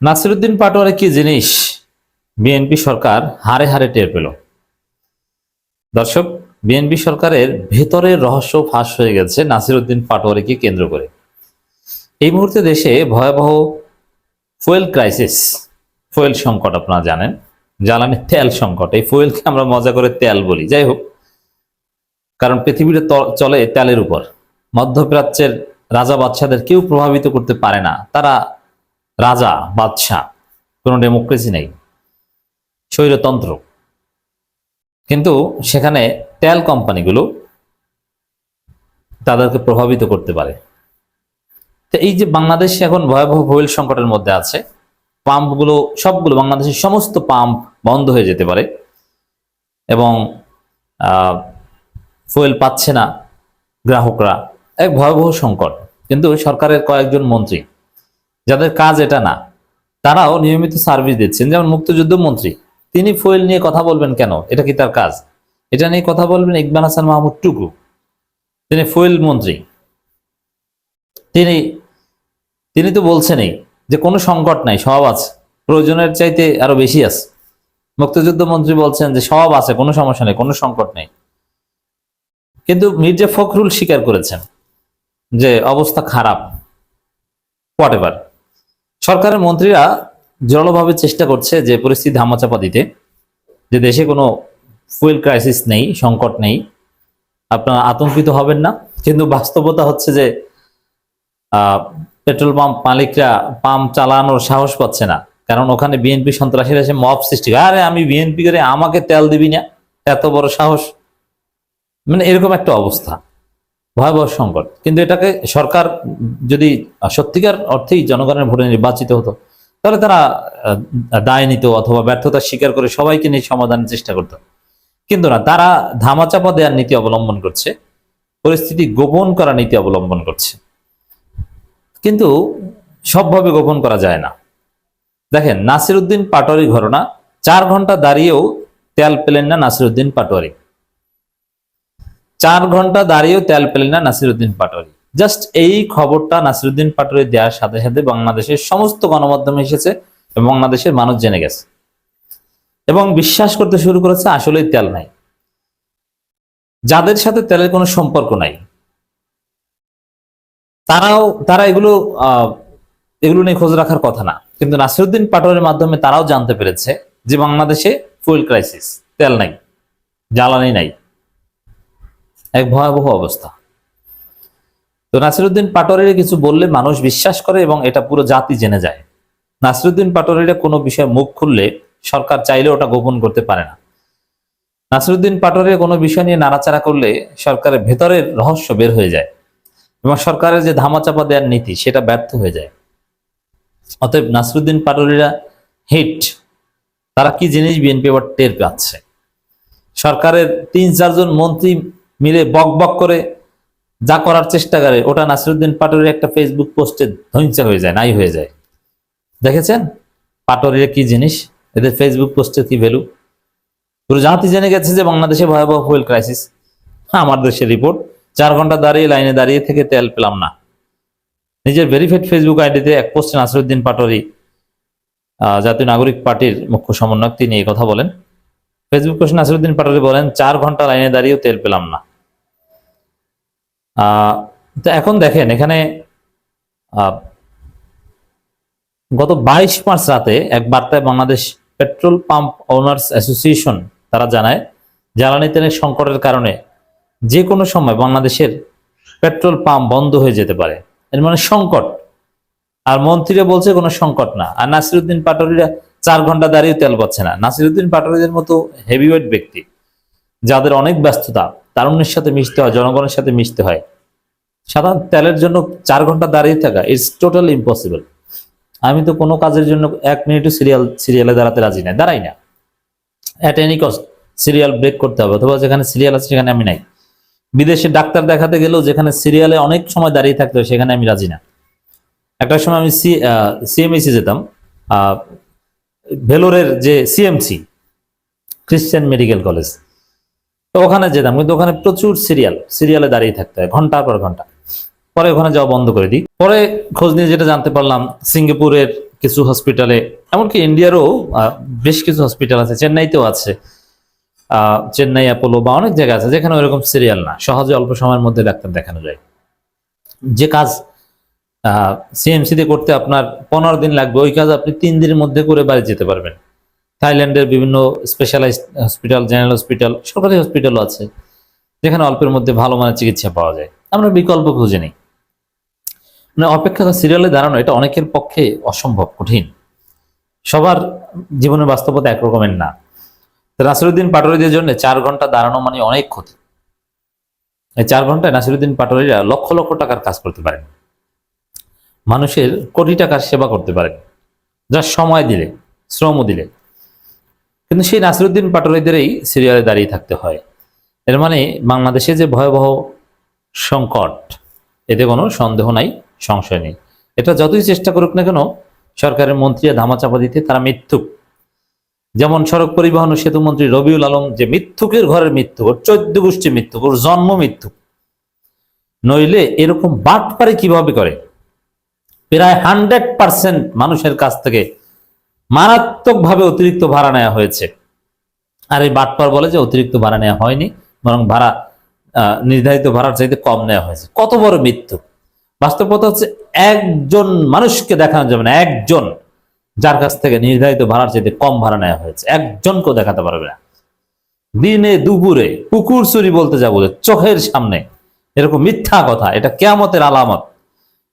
নাসিরউদ্দিন পাটোয়ারি কি জিনিস বিএনপি সরকার হারে হারে টের পেল। দর্শক, বিএনপি সরকারের ভেতরের রহস্য ফাঁস হয়ে গেছে নাসিরউদ্দিন পাটোয়ারিকে কেন্দ্র করে। এই মুহূর্তে দেশে ভয়াবহ ফুয়েল ক্রাইসিস, ফুয়েল সংকট। আপনারা জানেন, জ্বালানি তেল সংকট। এই ফুয়েলকে আমরা মজা করে তেল বলি। যাই হোক, কারণ পৃথিবীতে চলে তেলের উপর। মধ্যপ্রাচ্যের রাজা বাদশাদের কেউ প্রভাবিত করতে পারে না। তারা রাজা বাদশাহ, কোনো ডেমোক্রেসি নেই, স্বৈরতন্ত্র। কিন্তু সেখানে তেল কোম্পানিগুলো তাদেরকে প্রভাবিত করতে পারে। তো এই যে বাংলাদেশ এখন ভয়াবহ ফুয়েল সংকটের মধ্যে আছে, পাম্পগুলো সবগুলো, বাংলাদেশের সমস্ত পাম্প বন্ধ হয়ে যেতে পারে এবং ফুয়েল পাচ্ছে না গ্রাহকরা। এক ভয়াবহ সংকট। কিন্তু সরকারের কয়েকজন মন্ত্রী, যাদের কাজ এটা না, তারাও নিয়মিত সার্ভিস দিচ্ছেন। যেমন মুক্তিযুদ্ধ মন্ত্রী, তিনি ফুয়েল নিয়ে কথা বলবেন কেন? এটা কি তার কাজ? এটা নিয়ে কথা বলবেন ইকবাল হাসান মাহমুদ টুকু, তিনি ফুয়েল মন্ত্রী। তিনি তো বলছেনই যে কোনো সংকট নাই, সব আছে, প্রয়োজনের চাইতে আরো বেশি আছে। মুক্তিযুদ্ধ মন্ত্রী বলছেন যে সব আছে, কোনো সমস্যা নেই, কোনো সংকট নেই। কিন্তু মির্জা ফখরুল স্বীকার করেছেন যে অবস্থা খারাপ। হোয়াটএভার, সরকারের মন্ত্রীরা জোরালোভাবে চেষ্টা করছে যে পরিস্থিতি ধামাচাপা দিতে, যে দেশে কোনো ফুয়েল ক্রাইসিস নেই, সংকট নেই, আপনারা আতঙ্কিত হবেন না। কিন্তু বাস্তবতা হচ্ছে যে পেট্রোল পাম্প মালিকরা পাম্প চালানোর সাহস পাচ্ছে না, কারণ ওখানে বিএনপি সন্ত্রাসীরা এসে মব সৃষ্টি করে। আরে আমি বিএনপি করে, আমাকে তেল দিবি না, এত বড় সাহস, মানে এরকম একটা অবস্থা, ভয়াবহ সংকট। কিন্তু এটাকে সরকার যদি সত্যিকার অর্থেই জনগণের ভোটে নির্বাচিত হতো, তাহলে তারা দায় নিত অথবা ব্যর্থতা স্বীকার করে সবাইকে নিয়ে সমাধানের চেষ্টা করত। কিন্তু না, তারা ধামাচাপা দেওয়ার নীতি অবলম্বন করছে, পরিস্থিতি গোপন করার নীতি অবলম্বন করছে। কিন্তু সবভাবে গোপন করা যায় না। দেখেন, নাসিরউদ্দিন পাটোয়ারি ঘটনা, 4 ঘন্টা দাঁড়িয়েও তেল পেলেন না নাসিরউদ্দিন পাটোয়ারি। 4 ঘন্টা দাঁড়িয়েও তেল পেলেন না নাসিরউদ্দিন পাটোয়ারি। জাস্ট এই খবরটা নাসিরউদ্দিন পাটোয়ারি দেওয়ার সাথে সাথে বাংলাদেশের সমস্ত গণমাধ্যমে এসেছে এবং বাংলাদেশের মানুষ জেনে গেছে এবং বিশ্বাস করতে শুরু করেছে আসলেই তেল নাই। যাদের সাথে তেলের কোনো সম্পর্ক নাই, তারা এগুলো নিয়ে খোঁজ রাখার কথা না। কিন্তু নাসিরউদ্দিন পাটোয়ারির মাধ্যমে তারাও জানতে পেরেছে যে বাংলাদেশে ফুয়েল ক্রাইসিস, তেল নাই, জ্বালানি নাই, এক ভয়াবহ অবস্থা। তো নাসিরউদ্দিন পাটোয়ারিরা কিছু বললে মানুষ বিশ্বাস করে এবং এটা পুরো জাতি জেনে যায়। নাসিরউদ্দিন পাটোয়ারিরা কোনো বিষয়ে মুখ খুললে সরকার চাইলে ওটা গোপন করতে পারে না। নাসিরউদ্দিন পাটোয়ারিরা কোনো বিষয় নিয়ে নাড়াচাড়া করলে সরকারের ভেতরের রহস্য বের হয়ে যায় এবং সরকারের যে ধামাচাপা দেওয়ার নীতি, সেটা ব্যর্থ হয়ে যায়। অতএব নাসিরউদ্দিন পাটোয়ারিরা হিট, তারা কি জিনিস বিএনপি আবার টের পাচ্ছে। সরকারের 3-4 জন মন্ত্রী মিলে বক বক করে যা করার চেষ্টা করে, ওটা নাসিরউদ্দিন পাটোয়ারির একটা ফেসবুক পোস্টে ধ্বংসা হয়ে যায়, নাই হয়ে যায়। দেখেছেন পাটোয়ারিরা কি জিনিস, এদের ফেসবুক পোস্টের কি ভ্যালু। পুরো জাতি জেনে গেছে যে বাংলাদেশে ভয়াবহ ফুয়েল ক্রাইসিস। আমার দেশের রিপোর্ট, 4 ঘন্টা দাঁড়িয়ে লাইনে দাঁড়িয়ে থেকে তেল পেলাম না। নিজের ভেরিফাইড ফেসবুক আইডিতে এক পোস্টে নাসিরউদ্দিন পাটোয়ারি, জাতীয় নাগরিক পার্টির মুখ্য সমন্বয়ক, তিনি এই কথা বলেন। ফেসবুক পোস্টে নাসিরউদ্দিন পাটোয়ারি বলেন, 4 ঘন্টা লাইনে দাঁড়িয়েও তেল পেলাম না। তো এখন দেখেন, এখানে গত 22 মার্চ রাতে এক বার্তায় Bangladesh petrol pump owners association তারা জানায়, জ্বালানি তেলের সংকটের কারণে যে কোনো সময় বাংলাদেশের পেট্রোল পাম্প বন্ধ হয়ে যেতে পারে। এর মানে সংকট। আর মন্ত্রীরা বলছে কোনো সংকট না। আর নাসিরউদ্দিন পাটোয়ারিরা 4 ঘন্টা দাঁড়িয়ে তেল পাচ্ছে না। নাসিরউদ্দিন পাটোয়ারিদের মতো হেভিওয়েট ব্যক্তি, যাদের অনেক ব্যস্ততা, তারুণ্যের সাথে মিশতে হয়, জনগণের সাথে মিশতে হয়, সাধারণ তেলের জন্য 4 ঘন্টা দাঁড়িয়ে থাকা ইটস টোটালি ইম্পসিবল। আমি তো কোনো কাজের জন্য 1 মিনিটও সিরিয়ালে দাঁড়াতে রাজি না, দাঁড়াই না। At any cost serial break করতে হবে, অথবা যেখানে সিরিয়াল আছে সেখানে আমি নাই। বিদেশে ডাক্তার দেখাতে গেলেও যেখানে সিরিয়ালে অনেক সময় দাঁড়িয়ে থাকতে হয়, সেখানে আমি রাজি না। একটা সময় আমি সিএমএসি যেতাম, ভেলোরের যে খ্রিস্টান মেডিকেল কলেজ, তো ওখানে যেতাম, কিন্তু ওখানে প্রচুর সিরিয়ালে দাঁড়িয়ে থাকতে হয় ঘন্টার পর ঘন্টা। পরে ওখানে যাওয়া বন্ধ করে দিই। পরে খোঁজ নিয়ে যেটা জানতে পারলাম, সিঙ্গাপুরের কিছু হসপিটালে, এমনকি ইন্ডিয়ারও বেশ কিছু হসপিটাল আছে, চেন্নাইতেও আছে, চেন্নাই অ্যাপোলো বা অনেক জায়গা আছে যেখানে ওইরকম সিরিয়াল না, সহজে অল্প সময়ের মধ্যে ডাক্তার দেখানো যায়। যে কাজ সিএমসি তে করতে আপনার 15 দিন লাগবে, ওই কাজ আপনি 3 দিনের মধ্যে করে বাড়ি যেতে পারবেন। থাইল্যান্ডের বিভিন্ন স্পেশালাইজড হসপিটাল, জেনারেল হসপিটাল, সরকারি হসপিটালও আছে যেখানে অল্পের মধ্যে ভালো মানের চিকিৎসা পাওয়া যায়। আমরা বিকল্প খুঁজে নিই। মানে অপেক্ষা সিরিয়ালে দাঁড়ানো এটা অনেকের পক্ষে অসম্ভব, কঠিন। সবার জীবনের বাস্তবতা একরকমের না। নাসিরুদ্দিন পাটোয়ারিদের জন্য 4 ঘন্টা দাঁড়ানো মানে অনেক ক্ষতি। এই 4 ঘন্টায় নাসিরুদ্দিন পাটোয়ারিরা লক্ষ লক্ষ টাকার কাজ করতে পারেন, মানুষের কোটি টাকার সেবা করতে পারেন, যা সময় দিলে, শ্রম দিলে। কিন্তু সেই নাসিরুদ্দিন পাটোয়ারিদেরই সিরিয়ালে দাঁড়িয়ে থাকতে হয়। এর মানে বাংলাদেশে যে ভয়াবহ সংকট, এতে কোনো সন্দেহ নাই, সংশয় নেই। এটা যতই চেষ্টা করুক না কেন সরকারের মন্ত্রীরা ধামাচাপা দিতে, তারা মিথ্যুক। যেমন সড়ক পরিবহন ও সেতু মন্ত্রী রবিউল আলম যে মিথ্যুকের ঘরের মিথ্যুক, ওর 14 গোষ্ঠী মিথ্যুক, ওর জন্ম মিথ্যুক। নইলে এরকম বাটপারি কিভাবে করে? প্রায় 100% মানুষের কাছ থেকে মারাত্মকভাবে অতিরিক্ত ভাড়া নেওয়া হয়েছে। আর এই বাটপার বলে যে অতিরিক্ত ভাড়া নেওয়া হয়নি, বরং ভাড়া নির্ধারিত ভাড়ার চাইতে কম নেওয়া হয়েছে। কত বড় মিথ্যুক! বাস্তবতা হচ্ছে একজন মানুষকে দেখানো যাবে না, একজন যার কাছ থেকে নির্ধারিত ভাড়ার চাইতে কম ভাড়া নেওয়া হয়েছে, একজনকেও দেখাতে পারবে না। দিনে দুপুরে কুকুর চুরি বলতে যাবো, চোখের সামনে এরকম মিথ্যা কথা, এটা কিয়ামতের আলামত।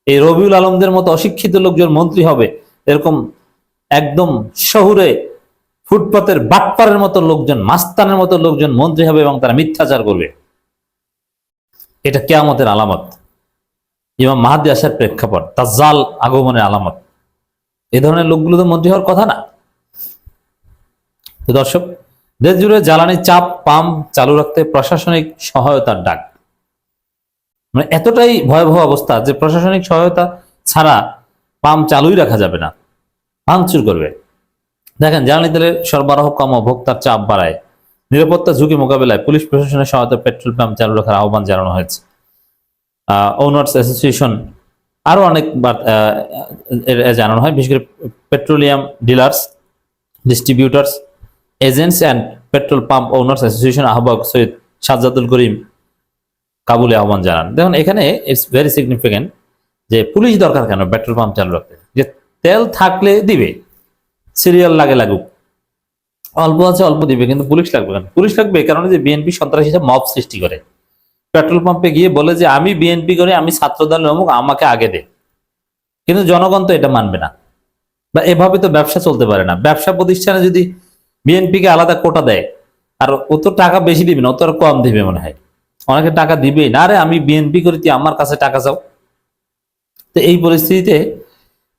এই রবিউল আলমদের মতো অশিক্ষিত লোকজন মন্ত্রী হবে, এরকম একদম শহুরে ফুটপাতের বাটপারের মতো লোকজন, মাস্তানের মতো লোকজন মন্ত্রী হবে এবং তারা মিথ্যাচার করবে, এটা কিয়ামতের আলামত। ইমাম মাহদী আসার প্রেক্ষাপট, দাজ্জাল আগমনের আলামত। এই ধরনের লোকগুলো তো মন্ত্রী হওয়ার কথা না। তো দর্শক, দেশ জুড়ে জ্বালানি চাপ পাম্প চালু রাখতে প্রশাসনিক সহায়তার ডাক। মানে এতটাই ভয়াবহ অবস্থা যে প্রশাসনিক সহায়তা ছাড়া পাম্প চালুই রাখা যাবে না, ভাঙচুর করবে। দেখেন, জ্বালানি তেলের সরবরাহ কম, ভোক্তার চাপ বাড়ায়। নিরাপত্তা ঝুঁকি মোকাবেলায় পুলিশ প্রশাসনের সহায়তা পেট্রোল পাম্প চালু রাখার আহ্বান জানানো হয়েছে। ওনার্স অ্যাসোসিয়েশন আরো অনেকবার জানানো হয়, বিশেষ করে petroleum dealers, distributors, agents and petrol pump owners association আহ্বায়ক সৈয়দ সাজ্জাদুল করিম কাবুলে আহ্বান জানান। দেখুন, এখানে ইটস ভেরি সিগনিফিকেন্ট যে পুলিশ দরকার কেন পেট্রোল পাম্প চালু রাখতে? যে তেল থাকলে দিবে, সিরিয়াল লাগে লাগুক, অল্প আছে অল্প দিবে, কিন্তু পুলিশ লাগবে কেন? পুলিশ লাগবে কারণ যে বিএনপি সন্ত্রাসীরা মব সৃষ্টি করে, পেট্রোল পাম্পে গিয়ে বলে যে আমি বিএনপি করে, আমি ছাত্রদল অমুক, আমাকে আগে দে। কিন্তু জনগণ তো এটা মানবে না, বা এভাবে তো ব্যবসা চলতে পারে না। ব্যবসা প্রতিষ্ঠানে যদি বিএনপি কে আলাদা কোটা দেয়, আর ও তো টাকা বেশি দিবে না, ও তো আর কম দিবে মনে হয়, অনেকে টাকা দিবেই না। আরে আমি বিএনপি করি, তুই আমার কাছে টাকা চাও। তো এই পরিস্থিতিতে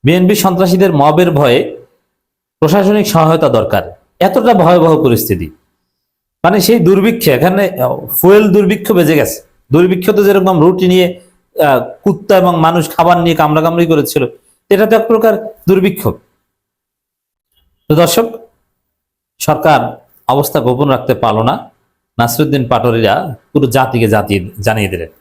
বিএনপি সন্ত্রাসীদের মবের ভয়ে প্রশাসনিক সহায়তা দরকার। এতটা ভয়াবহ পরিস্থিতি, মানে সেই দুর্ভিক্ষে, এখানে ফুয়েল দুর্ভিক্ষ বেজে গেছে। দুর্ভিক্ষ তো যেরকম রুটি নিয়ে কুত্তা এবং মানুষ খাবার নিয়ে কামড়াকামড়ি করেছিল, এটা তো এক প্রকার দুর্ভিক্ষ। তো দর্শক, সরকার অবস্থা গোপন রাখতে পারলো না, নাসিরুদ্দিন পাটোয়ারিরা পুরো জাতিকে জানিয়ে দিলেন।